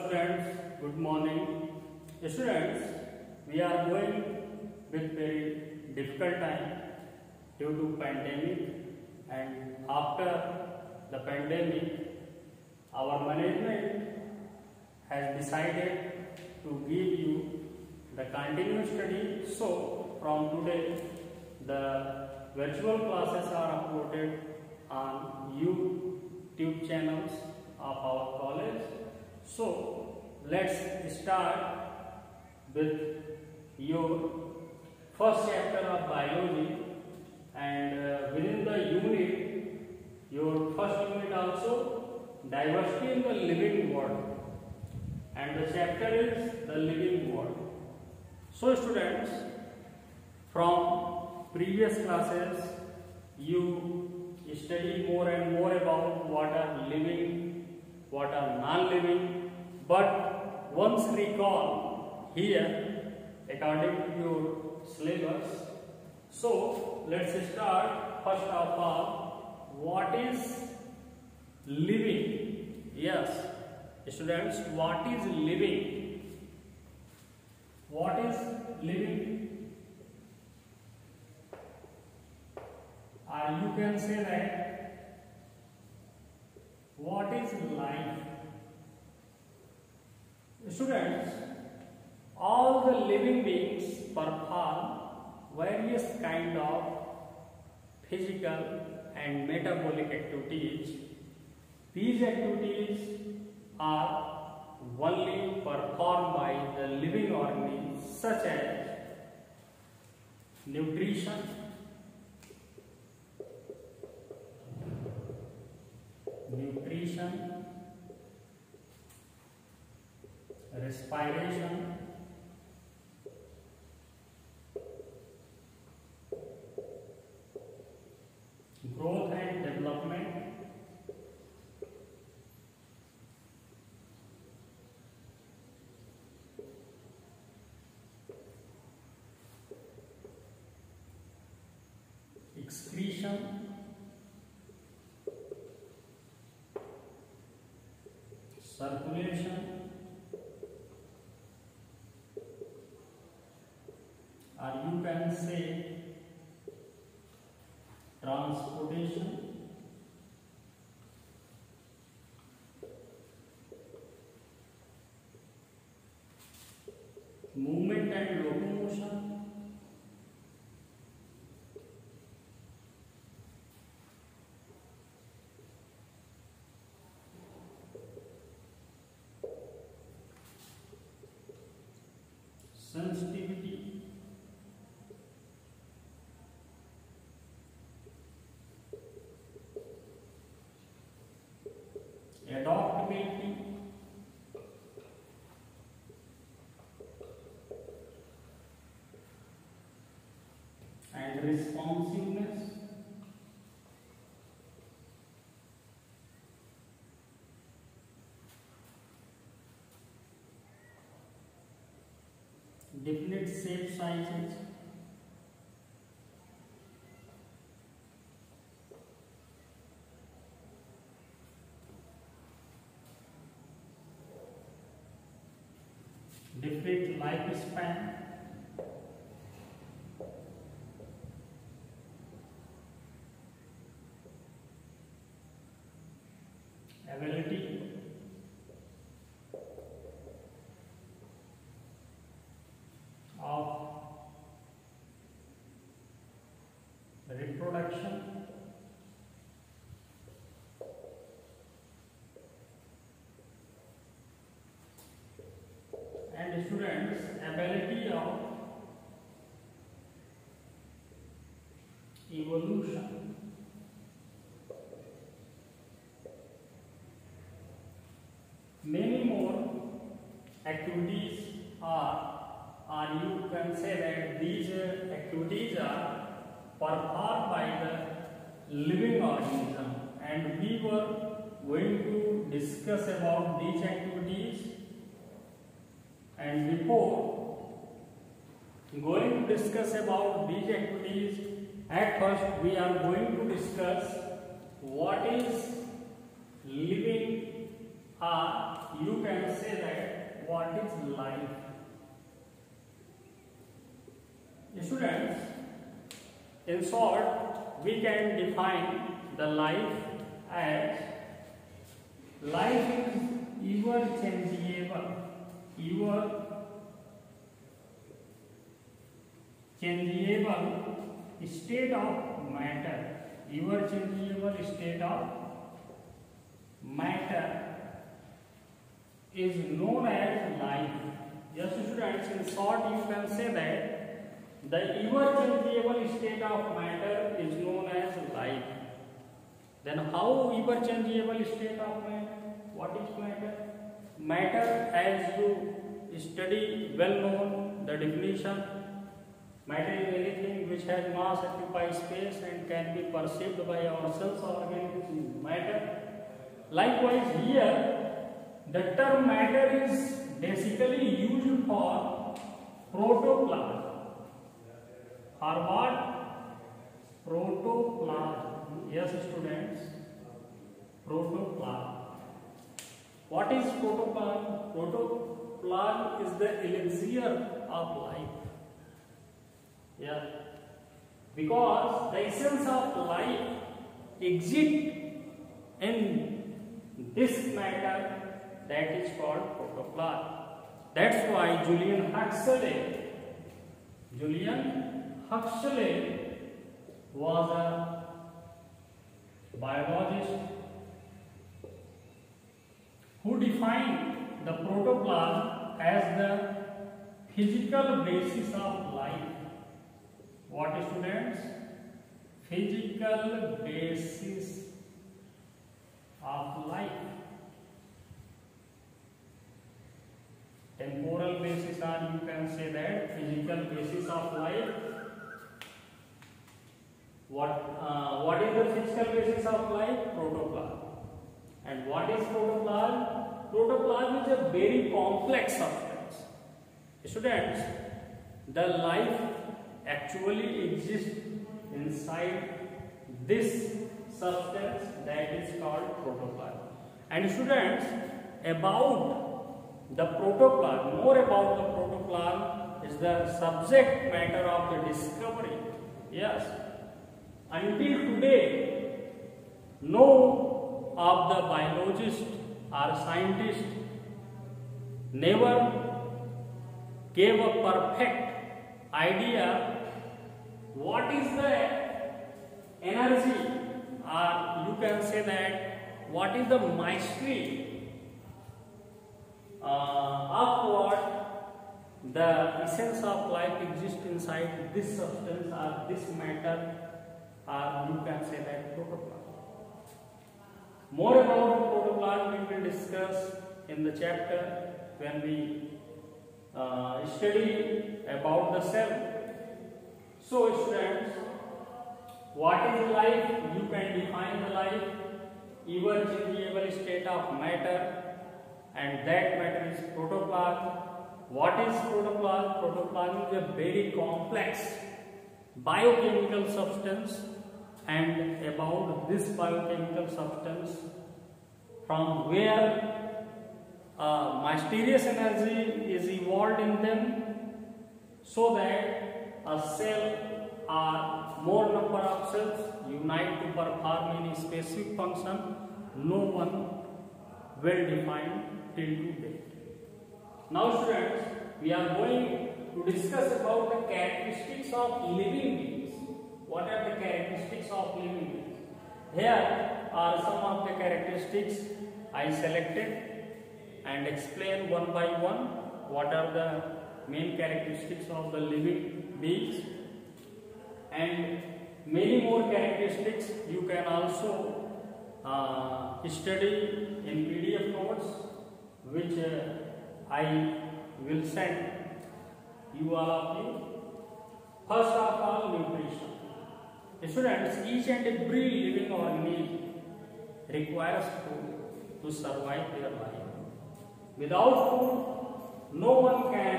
students, good morning. Students, we are going with very difficult time due to pandemic, and after the pandemic our management has decided to give you the continuous study. So from today the virtual classes are uploaded on YouTube channels of our college. So let's start with your first chapter of biology, and within the unit, your first unit also diversity in the living world, and the chapter is the living world. So students, from previous classes you study more and more about what are living, what are non-living, but once recall here according to your syllabus. So let's start first of all, what is living? Yes, students, what is living? What is living? Or you can say that what is life? Students, all the living beings perform various kind of physical and metabolic activities. These activities are only performed by the living organisms, such as nutrition, respiration, growth and development, excretion, circulation, or you can say transportation, movement and locomotion, sensitivity, adaptability, and responsiveness, definite shape sizes, different lifespan, ability, of reproduction, and students, ability of evolution. Many more activities are, or you can say that these activities are performed by the living organism, and we were going to discuss about these activities. And before going to discuss about these activities, at first we are going to discuss what is living or you can say that what is life. Students, in short, we can define the life as life is ever changeable state of matter. Ever changeable state of matter is known as life. Yes, students, in short, you can say that the ever changeable state of matter is known as life. Then how ever changeable state of matter? What is matter? Matter, as you study well known the definition, matter is anything which has mass, occupies space and can be perceived by our sense organs. Matter. Likewise here, the term matter is basically used for protoplasm. For what? Protoplasm. Yes, students. Protoplasm. What is protoplasm? Protoplasm is the elixir of life. Yeah. Because the essence of life exists in this matter, that is called protoplasm. That's why Julian Huxley was a biologist who defined the protoplasm as the physical basis of life. What, students? Physical basis of life. Temporal basis, or you can say that physical basis of life. What is the physical basis of life? Protoplasm. And what is protoplasm? Protoplasm is a very complex substance. Students, the life actually exists inside this substance that is called protoplasm. And students, about the protoplasm, more about the protoplasm is the subject matter of the discovery. Yes, until today, no of the biologists or scientists never gave a perfect idea what is the energy, or you can say that what is the mystery of what the essence of life exists inside this substance or this matter, or you can say that protoplasm. More about the protoplasm we will discuss in the chapter when we study about the cell. So students, what is life? You can define the life, ever changeable state of matter, and that matter is protoplasm. What is protoplasm? Protoplasm is a very complex biochemical substance, and about this biochemical substance, from where mysterious energy is evolved in them, so that a cell or more number of cells unite to perform any specific function, no one will define till today. Now students, we are going to discuss about the characteristics of living beings. What are the characteristics of living beings? Here are some of the characteristics I selected and explain one by one what are the main characteristics of the living beings, and many more characteristics you can also study in PDF notes, which I will send you all of you. First of all, nutrition. Students, each and every living organism requires food to survive their life. Without food, no one can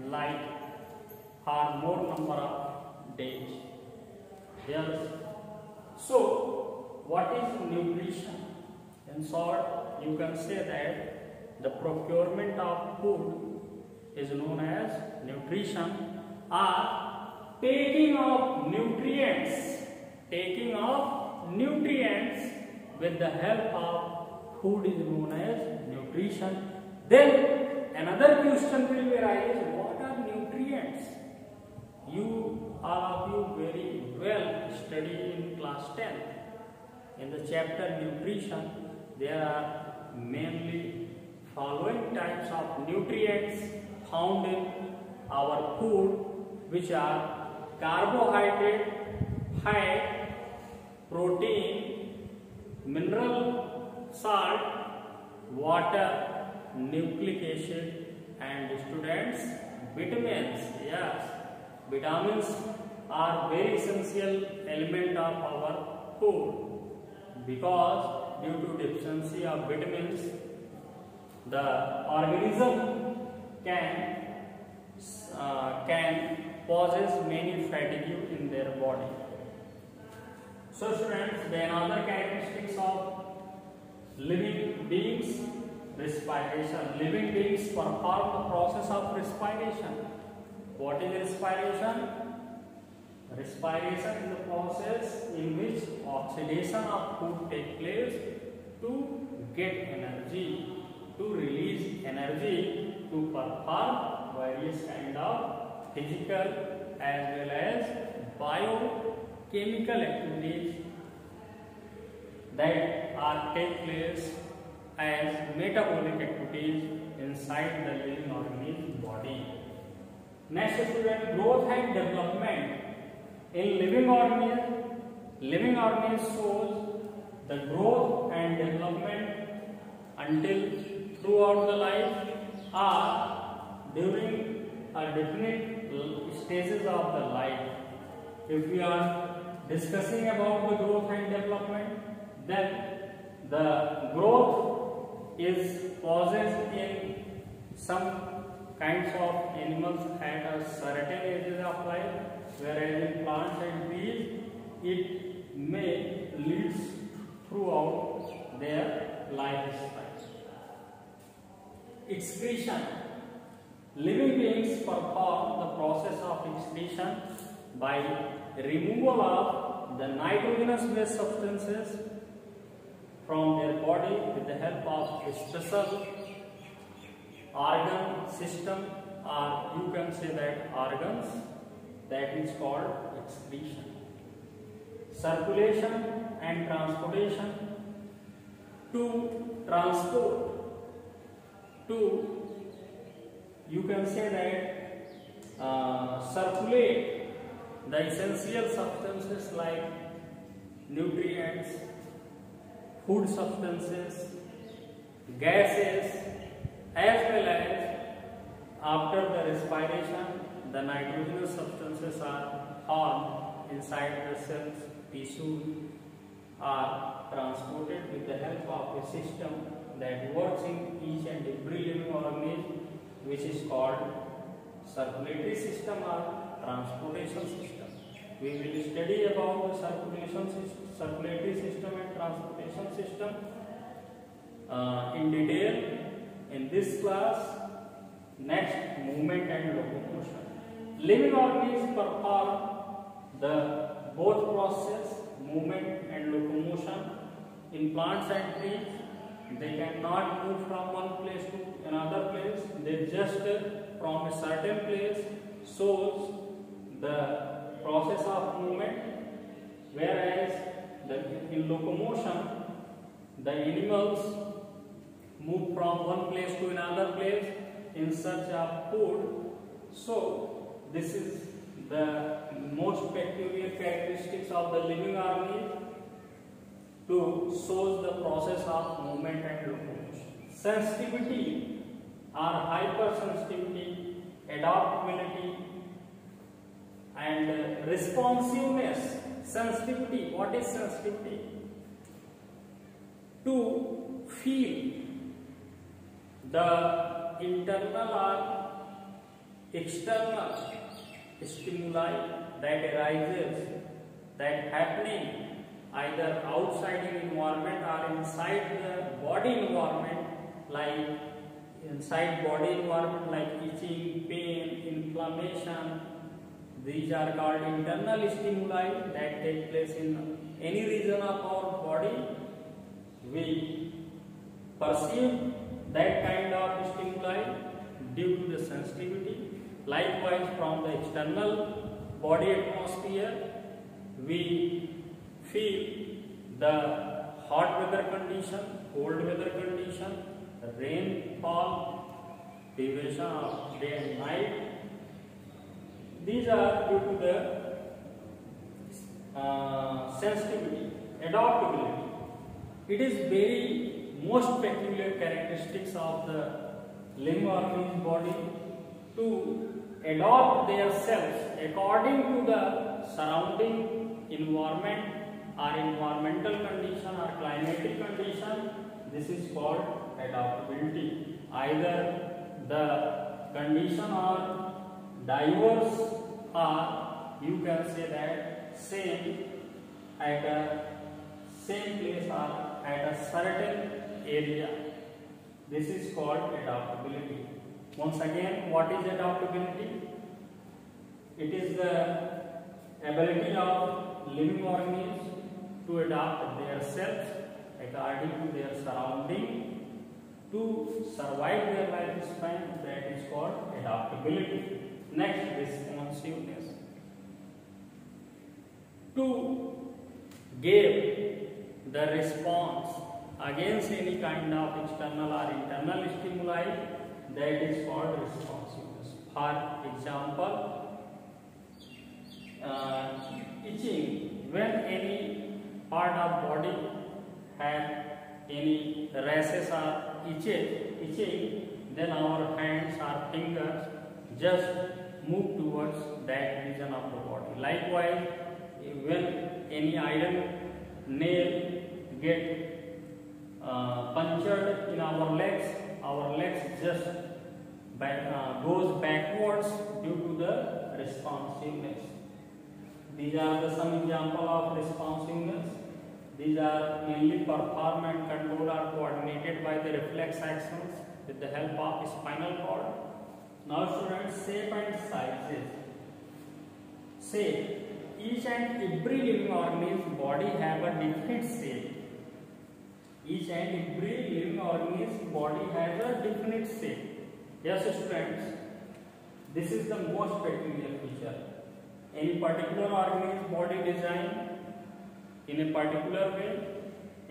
live for more number of days. Yes. So, what is nutrition? In short, you can say that the procurement of food is known as nutrition, or taking of nutrients with the help of food is known as nutrition. Then another question will arise, what are nutrients? You, all of you very well study in class 10. In the chapter nutrition, there are mainly following types of nutrients found in our food, which are carbohydrate, fat, protein, mineral salt, water, nucleic acid, and students, vitamins. Yes, vitamins are very essential element of our food, because due to deficiency of vitamins, the organism can possess many fatigue in their body. So students, the another characteristics of living beings, respiration. Living beings perform the process of respiration. What is respiration? Respiration is the process in which oxidation of food takes place to get energy, to release energy, to perform various kind of physical as well as biochemical activities that are take place as metabolic activities inside the living organism body. Next student, growth and development. In living organism shows the growth and development until throughout the life or during a definite stages of the life. If we are discussing about the growth and development, then the growth is possessed in some kinds of animals at a certain ages of life, whereas in plants and trees it may lead throughout their lifespan. Excretion. Living beings perform the process of excretion by removal of the nitrogenous waste substances from their body with the help of a special organ system, or you can say that organs, that is called excretion. Circulation and transportation. To transport, to you can say that circulate the essential substances like nutrients, food substances, gases, as well as after the respiration, the nitrogenous substances are formed inside the cells, tissue, are transported with the help of a system that works in each and every living organism, which is called circulatory system or transportation system. We will study about the circulatory system and transportation system in detail in this class. Next, movement and locomotion. Living organisms perform the both process, movement and locomotion. In plants and trees, they cannot move from one place to another place. They just from a certain place shows the process of movement, whereas in locomotion, the animals move from one place to another place in search of food. So this is the most peculiar characteristics of the living organism to show the process of movement and locomotion. Sensitivity or hypersensitivity, adaptability and responsiveness. Sensitivity, what is sensitivity? To feel the internal or external stimuli that arises, that happening either outside in environment or inside the body environment, like inside body environment like itching, pain, inflammation. These are called internal stimuli that take place in any region of our body. We perceive that kind of stimuli due to the sensitivity. Likewise, from the external body atmosphere, we feel the hot weather condition, cold weather condition, rainfall, deviation of day and night. These are due to the sensitivity, adaptability. It is very most peculiar characteristics of the living organism body to adapt themselves according to the surrounding environment or environmental condition or climatic condition. This is called adaptability. Either the condition are diverse or you can say that same at a same place or at a certain area. This is called adaptability. Once again, what is adaptability? It is the ability of living organisms to adapt themselves according to their surrounding to survive their lifespan. That is called adaptability. Next, responsiveness. To give the response against any kind of external or internal stimuli, that is called responsiveness. For example, itching. When any part of body has any rashes or itching, then our hands or fingers just move towards that region of the body. Likewise, when any iron nail get punctured in our legs just goes backwards due to the responsiveness. These are some example of responsiveness. These are mainly performed and controlled or coordinated by the reflex actions with the help of spinal cord. Now students, shape and sizes. Shape. Each and every living organism body have a different shape. Each and every living organism body has a different shape. Yes students, this is the most peculiar feature. Any particular organism body design in a particular way,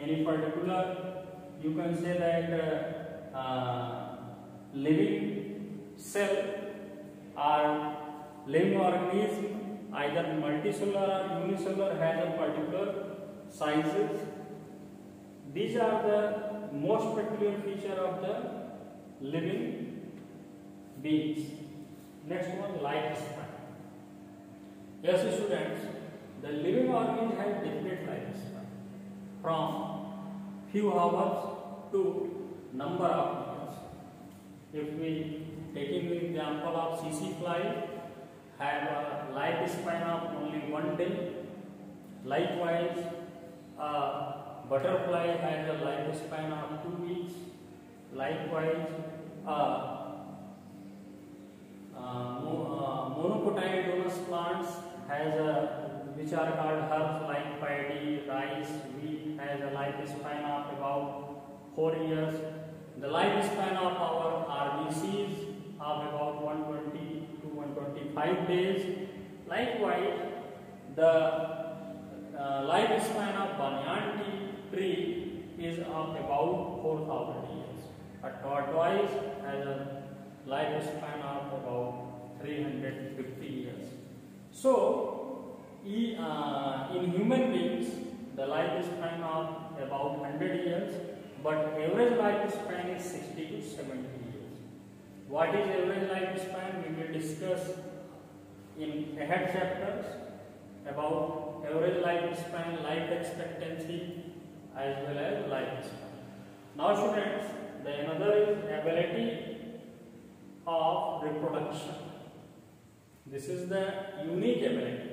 any particular, you can say that living cell or living organism, either multicellular or unicellular, has a particular sizes. These are the most peculiar feature of the living beings. Next one, lifespan. Yes students, the living organism has different lifespan from few hours to number of years. If we taking the example of CC fly, have a lifespan of only 1 day. Likewise, butterfly has a lifespan of 2 weeks. Likewise, monocotyledonous plants has which are called herbs like paddy, rice, wheat, has a lifespan of about 4 years. The lifespan of our RBCs of about 120 to 125 days. Likewise, the lifespan of banyan tree is of about 4,000 years. A tortoise has a lifespan of about 350 years. So, in human beings, the lifespan of about 100 years, but average lifespan is 60 to 70 years. What is average lifespan? We will discuss in ahead chapters about average lifespan, life expectancy, as well as lifespan. Now students, the another is ability of reproduction. This is the unique ability.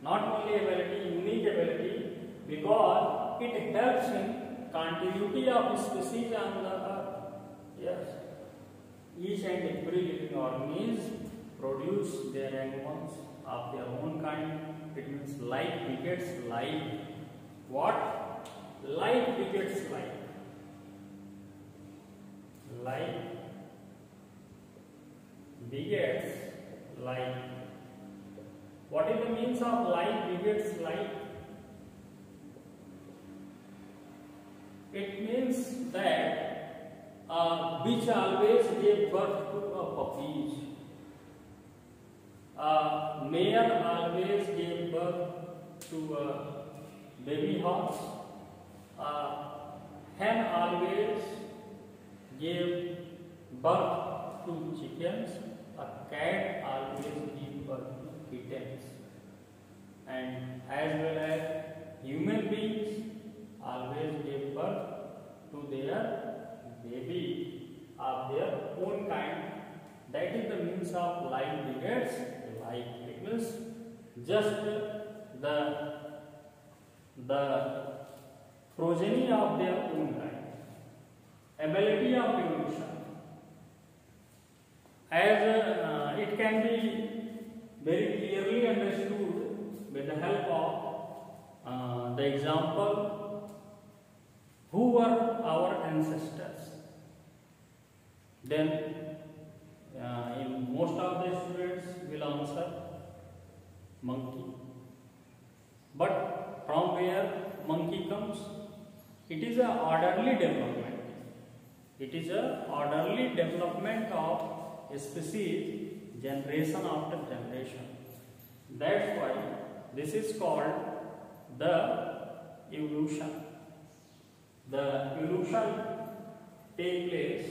Not only ability, unique ability, because it helps in continuity of species on the earth. Yes. each and every living organism produce their young ones of their own kind. It means like begets like. What? Like begets like. Like begets like. What is the means of like begets like? It means that which always gave birth to a puppies. Mare always gave birth to a baby horse. Hen always gave birth to chickens. A cat always gave birth to kittens. And as well as human beings always give birth to their baby of their own kind. That is the means of like begets like. It means just the progeny of their own kind. Ability of evolution. As it can be very clearly understood with the help of the example. Who were our ancestors? Then in most of the students will answer monkey. But from where monkey comes? It is a orderly development. It is a orderly development of a species generation after generation. That's why this is called the evolution. The evolution takes place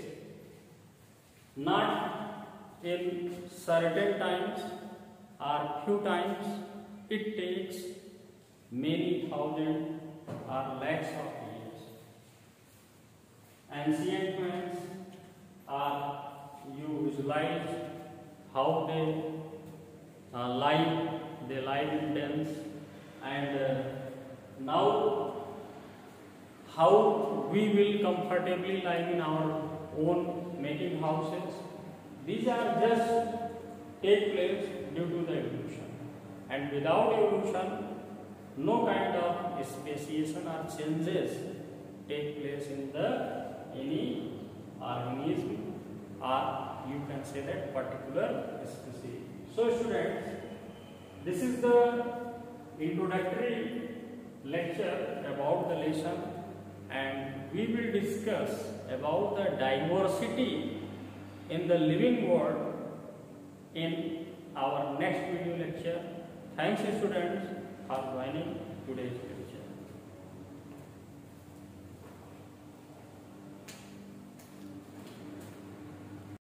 not in certain times or few times. It takes many thousand or lakhs of years. Ancient men you visualize how they live in dens, and now how we will comfortably live in our own making houses. These are just take place due to the evolution, and without evolution no kind of speciation or changes take place in the any organism, or you can say that particular species. So students, this is the introductory lecture about the lesson, and we will discuss about the diversity in the living world in our next video lecture. Thanks students for joining today's lecture.